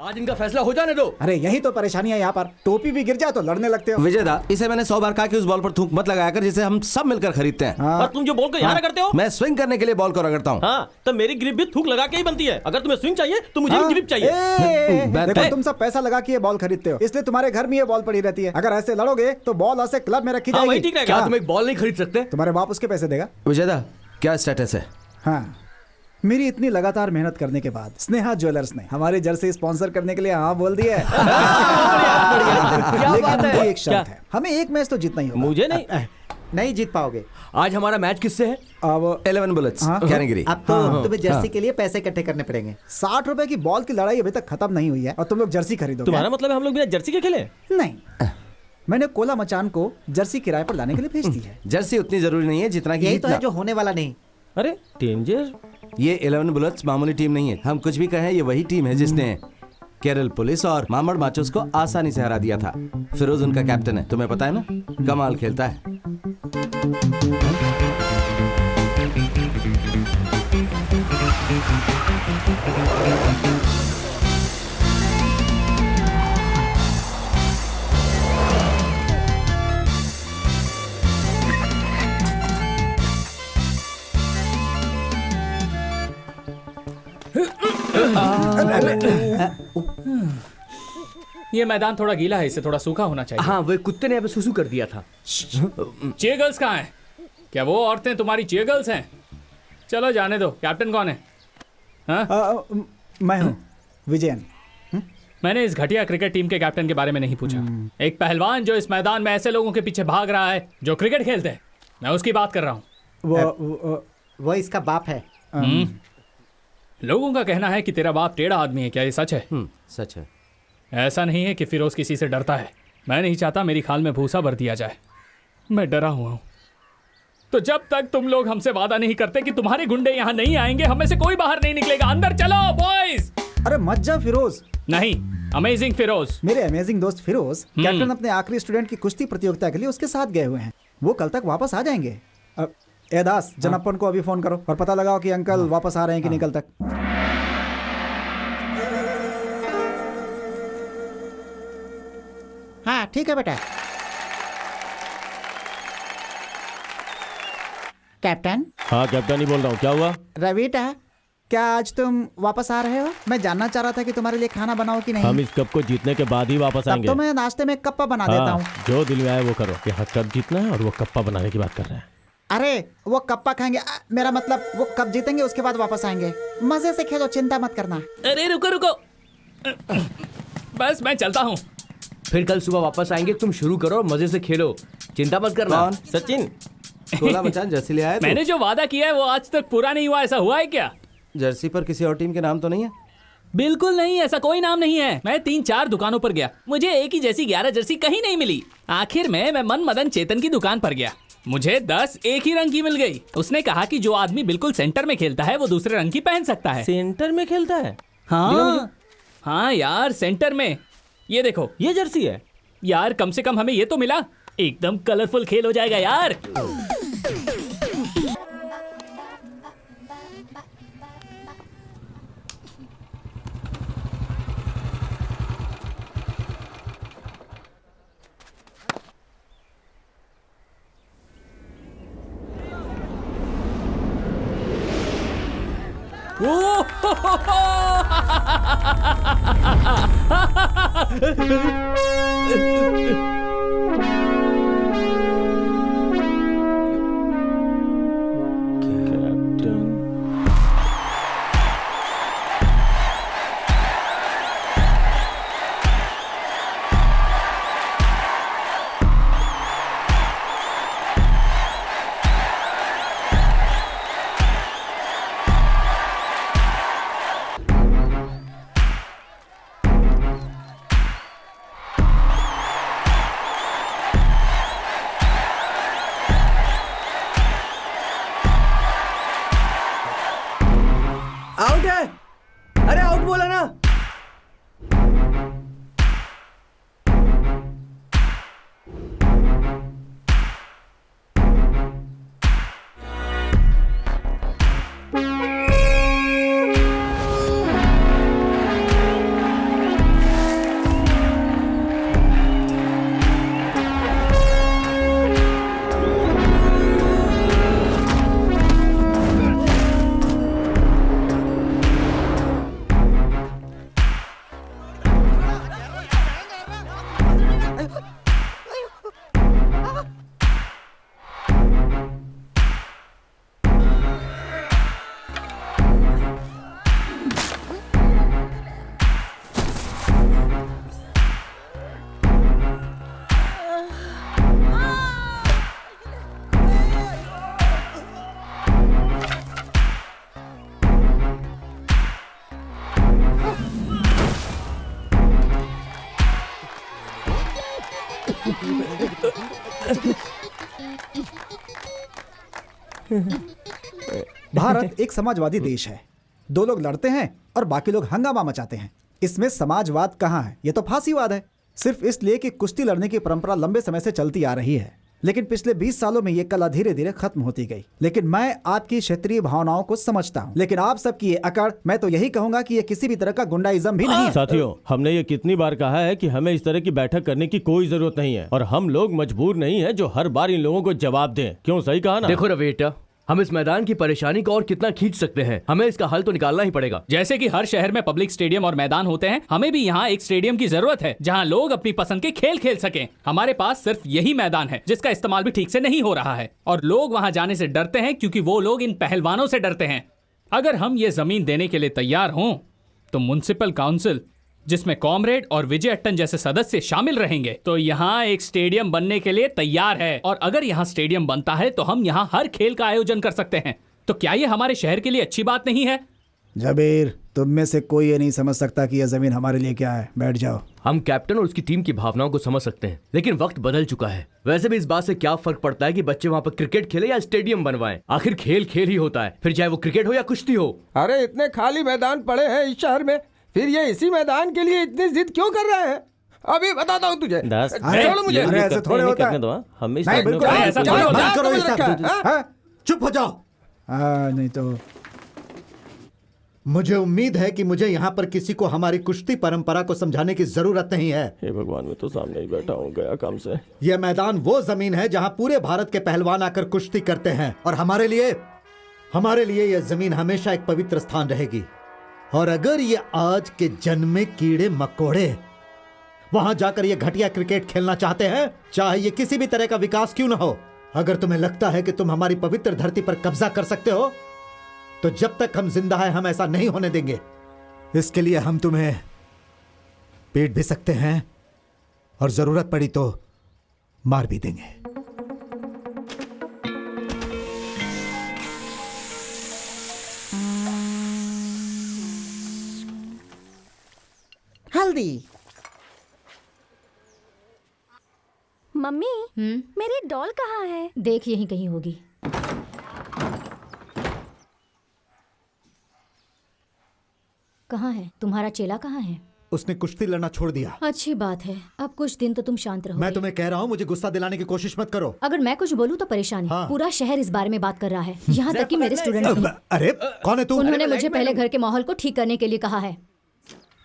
आज इनका फैसला हो जाने दो। अरे यही तो परेशानी है यहाँ पर, टोपी भी गिर जाए तो लड़ने लगते हो। विजय दा, इसे मैंने 100 बार कहा कि उस बॉल पर थूक मत लगाया कर जिसे हम सब मिलकर खरीदते हैं। और तुम जो बॉल को यहाँ करते हो, मैं स्विंग करने के लिए बॉल को रगड़ता हूँ। हाँ, तो मेरी ग्रिप भी थूक लगा के ही बनती है। अगर तुम्हें स्विंग चाहिए तो मुझे भी ग्रिप चाहिए। देखो तुम सब पैसा लगा के ये बॉल खरीदते हो, इसलिए तुम्हारे घर में ये बॉल पड़ी रहती है। अगर ऐसे लड़ोगे तो बॉल ऐसे क्लब में रखी जाएगी। ठीक है, क्या तुम एक बॉल नहीं खरीद सकते? तुम्हारे बाप उसके पैसे देगा। विजय दा, क्या स्टेटस है? हाँ, मेरी इतनी लगातार मेहनत करने के बाद स्नेहा ज्वेलर्स ने हमारी जर्सी स्पॉन्सर करने के लिए हाँ बोल दिया है। लेकिन उनकी एक शर्त है, हमें एक मैच तो जीतना ही होगा। मुझे नहीं जीत पाओगे। आज हमारा मैच किससे है? अब 11 बुलेट्स कैटेगरी। अब तो तुम्हें जर्सी के लिए पैसे इकट्ठे करने पड़ेंगे। 60 रुपए की बॉल की लड़ाई अभी तक खत्म नहीं हुई है और तुम लोग जर्सी खरीदोगे। तुम्हारा मतलब है हम लोग बिना जर्सी के खेले? नहीं, मैंने कोला मचान को जर्सी किराए पर लाने के लिए भेज दी है। जर्सी उतनी जरूरी नहीं है जितना कि यही तो है जो होने वाला नहीं। अरे डेंजर, ये 11 बुलेट्स मामूली टीम नहीं है। हम कुछ भी कहें, ये वही टीम है जिसने केरल पुलिस और मामड़ माचोस को आसानी से हरा दिया था। फिरोज उनका कैप्टन है, तुम्हें पता है ना, कमाल खेलता है। ये मैदान थोड़ा गीला है, इसे थोड़ा सूखा होना चाहिए। हाँ, वो कुत्ते ने अभी सुसु कर दिया था। चीयर गर्ल्स कहाँ हैं? क्या वो औरतें तुम्हारी चीयर गर्ल्स हैं? चलो जाने दो। कैप्टन कौन है? हाँ? मैं हूँ विजयन। मैंने इस घटिया क्रिकेट टीम के कैप्टन के बारे में नहीं पूछा। एक पहलवान जो इस मैदान में ऐसे लोगों के पीछे भाग रहा है जो क्रिकेट खेलते हैं, मैं उसकी बात कर रहा हूँ। वो इसका बाप है। लोगों का कहना है कि तेरा बाप टेढ़ा आदमी है। क्या ये सच है? सच है। ऐसा नहीं है कि फिरोज किसी से डरता है। मैं नहीं चाहता मेरी खाल में भूसा भर दिया जाए। मैं डरा हुआ हूँ। तो जब तक तुम लोग हमसे वादा नहीं करते कि तुम्हारे गुंडे यहाँ नहीं आएंगे, हमें से कोई बाहर नहीं निकलेगा। अंदर चलो बॉयज। अरे मत जा फिरोज। नहीं, अमेजिंग फिरोज। मेरे अमेजिंग दोस्त फिरोज कैप्टन अपने आखिरी स्टूडेंट की कुश्ती प्रतियोगिता के लिए उसके साथ गए हुए हैं। वो कल तक वापस आ जाएंगे। ए दास, जनप्पन को अभी फोन करो और पता लगाओ कि अंकल वापस आ रहे हैं कि नहीं कल तक। हाँ ठीक है बेटा। कैप्टन। हाँ कैप्टन ही बोल रहा हूँ। क्या हुआ? रविटा, क्या आज तुम वापस आ रहे हो? मैं जानना चाह रहा था कि तुम्हारे लिए खाना बनाओ कि नहीं। हम इस कप को जीतने के बाद ही वापस तब आएंगे। तो मैं नाश्ते में कप्पा बना देता हूँ। जो दिल में आए वो करो। यहाँ कप जीतना है और वो कप्पा बनाने की बात कर रहे हैं। अरे वो कप्पा खाएंगे, मेरा मतलब वो कप जीतेंगे उसके बाद वापस आएंगे। मजे से खेलो, चिंता मत करना। अरे रुको रुको, बस मैं चलता हूँ। फिर कल सुबह वापस आएंगे। तुम शुरू करो, मजे से खेलो, चिंता मत करना। कौन? सचिन। कोला मचान जर्सी ले आया? मैंने जो वादा किया है वो आज तक पूरा नहीं हुआ। ऐसा हुआ है क्या? जर्सी पर किसी और टीम के नाम तो नहीं है? बिल्कुल नहीं, ऐसा कोई नाम नहीं है। मैं 3-4 दुकानों पर गया, मुझे एक ही जैसी 11 जर्सी कहीं नहीं मिली। आखिर में मैं मन मदन चेतन की दुकान पर गया, मुझे 10 एक ही रंग की मिल गई। उसने कहा कि जो आदमी बिल्कुल सेंटर में खेलता है वो दूसरे रंग की पहन सकता है। सेंटर में खेलता है? हाँ यार, सेंटर में। ये देखो, ये जर्सी है यार। कम से कम हमें ये तो मिला। एकदम कलरफुल खेल हो जाएगा यार। भारत एक समाजवादी देश है। दो लोग लड़ते हैं और बाकी लोग हंगामा मचाते हैं। इसमें समाजवाद कहाँ है? ये तो फांसीवाद है, सिर्फ इसलिए कि कुश्ती लड़ने की परंपरा लंबे समय से चलती आ रही है, लेकिन पिछले 20 सालों में ये कला धीरे धीरे खत्म होती गई। लेकिन मैं आपकी क्षेत्रीय भावनाओं को समझता हूँ, लेकिन आप सबकी ये अकड़, मैं तो यही कहूंगा कि ये किसी भी तरह का गुंडाइज्म भी नहीं है। साथियों, हमने ये कितनी बार कहा है कि हमें इस तरह की बैठक करने की कोई जरूरत नहीं है, और हम लोग मजबूर नहीं है जो हर बार इन लोगों को जवाब दें। क्यों, सही कहा ना? देखो रवेटा, हम इस मैदान की परेशानी को और कितना खींच सकते हैं, हमें इसका हल तो निकालना ही पड़ेगा। जैसे कि हर शहर में पब्लिक स्टेडियम और मैदान होते हैं, हमें भी यहाँ एक स्टेडियम की जरूरत है जहाँ लोग अपनी पसंद के खेल खेल सकें। हमारे पास सिर्फ यही मैदान है जिसका इस्तेमाल भी ठीक से नहीं हो रहा है, और लोग वहाँ जाने से डरते हैं क्योंकि वो लोग इन पहलवानों से डरते हैं। अगर हम ये जमीन देने के लिए तैयार हों तो म्युनिसिपल काउंसिल, जिसमें कॉमरेड और विजय अट्टन जैसे सदस्य शामिल रहेंगे, तो यहाँ एक स्टेडियम बनने के लिए तैयार है। और अगर यहाँ स्टेडियम बनता है तो हम यहाँ हर खेल का आयोजन कर सकते हैं। तो क्या ये हमारे शहर के लिए अच्छी बात नहीं है? जबीर, तुम में से कोई ये नहीं समझ सकता कि यह जमीन हमारे लिए क्या है। बैठ जाओ। हम कैप्टन और उसकी टीम की भावनाओं को समझ सकते हैं, लेकिन वक्त बदल चुका है। वैसे भी इस बात से क्या फर्क पड़ता है कि बच्चे वहाँ पर क्रिकेट खेले या स्टेडियम बनवाएं? आखिर खेल खेल ही होता है, फिर चाहे वो क्रिकेट हो या कुश्ती हो। अरे इतने खाली मैदान पड़े हैं इस शहर में, फिर ये इसी मैदान के लिए इतनी जिद क्यों कर रहे हैं? अभी बताता हूँ तुझे। छोड़ो मुझे। अरे ऐसे थोड़े होता है। हमें नहीं, बिल्कुल नहीं, ऐसा थोड़ी होता है। मत करो ये समझ रखा सब। है, हाँ? चुप हो जाओ। नहीं तो मुझे उम्मीद है कि मुझे यहाँ पर किसी को हमारी कुश्ती परंपरा को समझाने की जरूरत नहीं है। हे भगवान, मैं तो सामने ही बैठा हूँ, गया काम से। यह मैदान वो जमीन है जहाँ पूरे भारत के पहलवान आकर कुश्ती करते हैं, और हमारे लिए यह जमीन हमेशा एक पवित्र स्थान रहेगी। और अगर ये आज के जन्मे कीड़े मकोड़े वहां जाकर ये घटिया क्रिकेट खेलना चाहते हैं, चाहे ये किसी भी तरह का विकास क्यों ना हो, अगर तुम्हें लगता है कि तुम हमारी पवित्र धरती पर कब्जा कर सकते हो, तो जब तक हम जिंदा हैं हम ऐसा नहीं होने देंगे। इसके लिए हम तुम्हें पीट भी सकते हैं और जरूरत पड़ी तो मार भी देंगे। हल्दी। मम्मी, मेरी डॉल कहाँ है? देख, यहीं कहीं होगी। कहाँ है तुम्हारा चेला? कहाँ है? उसने कुश्ती लड़ना छोड़ दिया। अच्छी बात है, अब कुछ दिन तो तुम शांत रहोगे। मैं तुम्हें कह रहा हूँ, मुझे गुस्सा दिलाने की कोशिश मत करो। अगर मैं कुछ बोलूँ तो परेशानी। हाँ। पूरा शहर इस बारे में बात कर रहा है, यहाँ तक कि मेरे स्टूडेंट्स भी। अरे कौन है तू? उन्होंने मुझे पहले घर के माहौल को ठीक करने के लिए कहा है।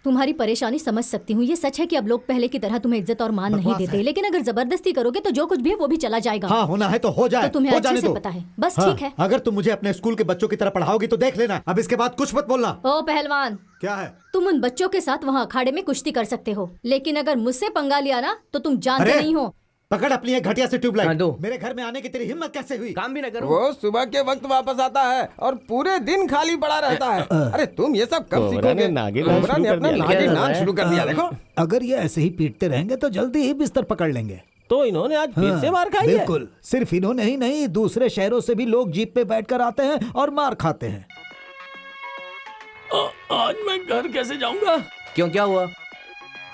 तुम्हारी परेशानी समझ सकती हूँ। ये सच है कि अब लोग पहले की तरह तुम्हें इज्जत और मान नहीं देते, लेकिन अगर जबरदस्ती करोगे तो जो कुछ भी है वो भी चला जाएगा। हाँ, होना है तो हो जाए। तो तुम्हें हो अच्छे जाने से दो। पता है। बस हाँ, ठीक है। अगर तुम मुझे अपने स्कूल के बच्चों की तरह पढ़ाओगी तो देख लेना, अब इसके बाद कुछ मत बोलना। ओ पहलवान, क्या है? तुम उन बच्चों के साथ वहाँ अखाड़े में कुश्ती कर सकते हो, लेकिन अगर मुझसे पंगा लिया ना तो तुम जानते अरे! नहीं हो। पकड़ अपनी एक घटिया से हाँ, ट्यूबलाइट। दो। मेरे घर में आने की तेरी हिम्मत कैसे हुई? काम भी ना करो। वो सुबह के वक्त वापस आता है और पूरे दिन खाली पड़ा रहता है। अरे तुम ये सब कब कोबरा सीखोगे? ने नागिन नाच कोबरा ने शुरू कर अपना दिया। नागिन क्या नाच है? शुरू कर दिया। देखो, अगर ये ऐसे ही पीटते रहेंगे तो जल्दी ही बिस्तर पकड़ लेंगे। तो इन्होंने आज फिर से मार खाई है। बिल्कुल, सिर्फ इन्होंने ही नहीं, दूसरे शहरों से भी लोग जीप पे बैठकर आते हैं और मार खाते हैं। आज मैं घर कैसे जाऊंगा? क्यों, क्या हुआ?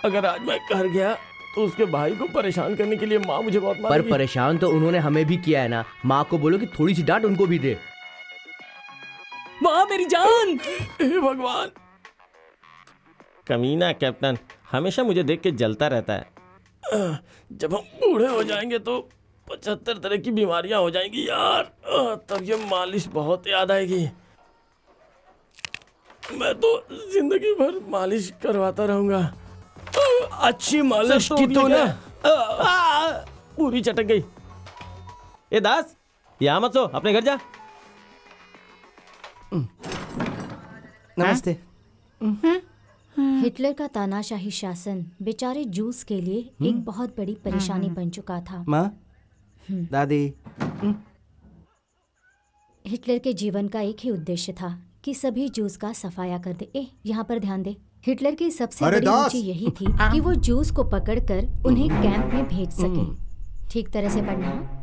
अगर आज मैं घर गया तो उसके भाई को परेशान करने के लिए माँ मुझे बहुत पर मारेगी। परेशान तो उन्होंने हमें भी किया है ना। माँ को बोलो कि थोड़ी सी डांट उनको भी दे। वाह मेरी जान! हे भगवान, कमीना कैप्टन हमेशा मुझे देख के जलता रहता है। जब हम बूढ़े हो जाएंगे तो 75 तरह की बीमारियां हो जाएंगी यार। तब ये मालिश बहुत याद आएगी। मैं तो जिंदगी भर मालिश करवाता रहूंगा। अच्छी मालिश की तूने। पूरी चटक गई। ए दास, यहाँ मत सो, अपने घर जा। नमस्ते। हिटलर का तानाशाही शासन बेचारे जूस के लिए एक बहुत बड़ी परेशानी बन चुका था। माँ, दादी, हिटलर के जीवन का एक ही उद्देश्य था कि सभी जूस का सफाया कर दे। यहाँ पर ध्यान दे। हिटलर की सबसे अरे बड़ी दास! ऊंची यही थी कि वो जूस को पकड़कर उन्हें कैंप में भेज सके। ठीक तरह से पढ़ना।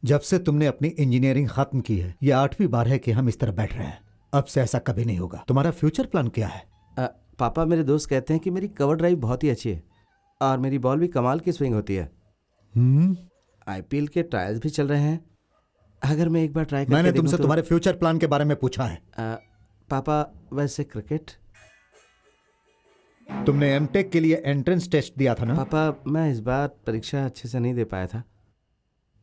जब से तुमने अपनी इंजीनियरिंग खत्म की है, ये 8वीं बार है कि हम इस तरह बैठ रहे हैं। अब से ऐसा कभी नहीं होगा। तुम्हारा फ्यूचर प्लान क्या है? पापा, मेरे दोस्त कहते हैं कि मेरी कवर ड्राइव बहुत ही अच्छी है और मेरी बॉल भी कमाल की स्विंग होती है। आईपीएल के ट्रायल्स भी चल रहे हैं। अगर मैं एक बार ट्राई करके मैंने देखूं तुमसे तो... तुम्हारे फ्यूचर प्लान के बारे में पूछा है। पापा, वैसे क्रिकेट? तुमने एमटेक के लिए एंट्रेंस टेस्ट दिया था ना? पापा, मैं इस बार परीक्षा अच्छे से नहीं दे पाया था,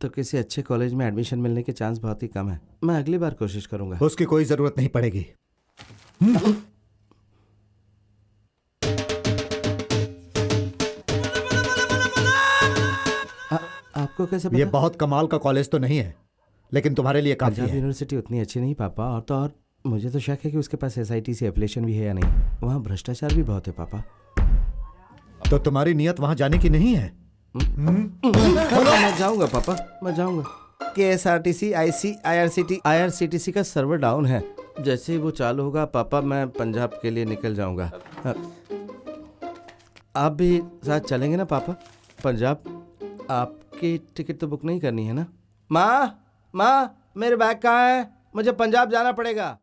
तो किसी अच्छे कॉलेज में एडमिशन मिलने के चांस बहुत ही कम है। मैं अगली बार कोशिश करूंगा। उसकी कोई जरूरत नहीं पड़ेगी। आपको कैसे पता? ये बहुत कमाल का कॉलेज तो नहीं है, लेकिन तुम्हारे लिए काफी पंजाब है। यूनिवर्सिटी उतनी अच्छी नहीं पापा, और तो और मुझे तो शक है कि उसके पास एसआईटी से एफिलिएशन भी है या नहीं। वहाँ भ्रष्टाचार भी बहुत है पापा। तो तुम्हारी नियत वहां जाने की नहीं है? मैं जाऊंगा पापा, मैं जाऊंगा। KSRTC, IRCTC का सर्वर डाउन है। जैसे ही वो चालू होगा पापा, मैं पंजाब के लिए निकल जाऊंगा। आप भी साथ चलेंगे ना पापा पंजाब? आपकी टिकट तो बुक नहीं करनी है ना? माँ, मेरे बैग कहाँ है? मुझे पंजाब जाना पड़ेगा।